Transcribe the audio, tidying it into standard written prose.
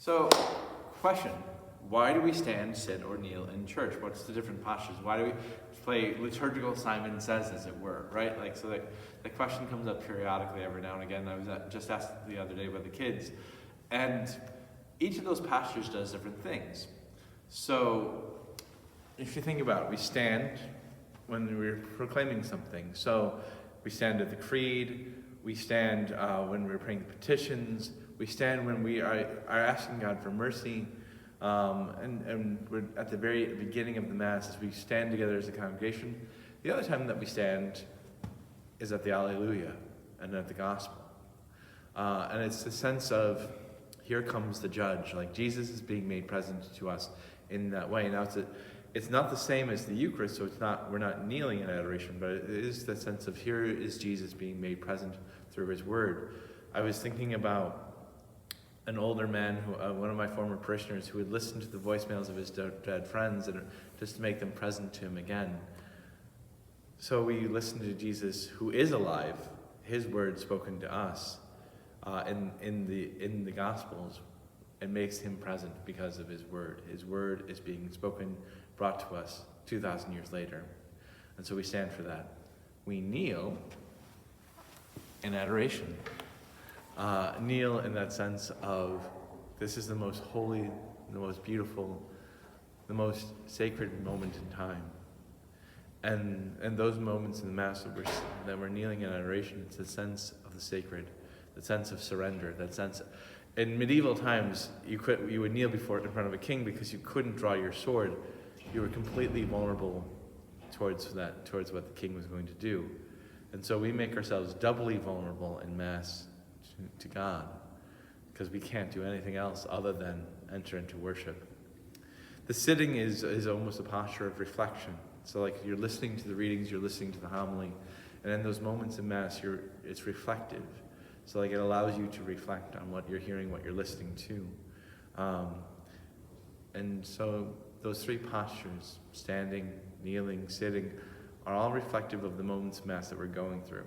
So, question. Why do we stand, sit, or kneel in church? What's the different postures? Why do we play liturgical Simon Says, as it were, right? Like, so the question comes up periodically every now and again. I was just asked the other day by the kids. And each of those postures does different things. So, if you think about it, we stand when we're proclaiming something. So, we stand at the creed, we stand when we're praying petitions, we stand when we are asking God for mercy, and we're at the very beginning of the Mass as we stand together as a congregation. The other time that we stand is at the Alleluia and at the Gospel. And it's the sense of, here comes the judge, like Jesus is being made present to us in that way. Now it's not the same as the Eucharist, so we're not kneeling in adoration, but it is the sense of, here is Jesus being made present through his word. I was thinking about an older man, one of my former parishioners, who would listen to the voicemails of his dead friends and just to make them present to him again. So we listen to Jesus, who is alive, his word spoken to us in the Gospels, and makes him present because of his word. His word is being spoken, brought to us 2,000 years later. And so we stand for that. We kneel in adoration. Kneel in that sense of, this is the most holy, the most beautiful, the most sacred moment in time. And those moments in the Mass that we're kneeling in adoration, it's the sense of the sacred, the sense of surrender, that sense. In medieval times, you would kneel in front of a king because you couldn't draw your sword. You were completely vulnerable towards what the king was going to do. And so we make ourselves doubly vulnerable in Mass to God, because we can't do anything else other than enter into worship. The sitting is almost a posture of reflection. So like, you're listening to the readings, you're listening to the homily, and in those moments in Mass, it's reflective. So like, it allows you to reflect on what you're hearing, what you're listening to. And so those three postures, standing, kneeling, sitting, are all reflective of the moments of Mass that we're going through.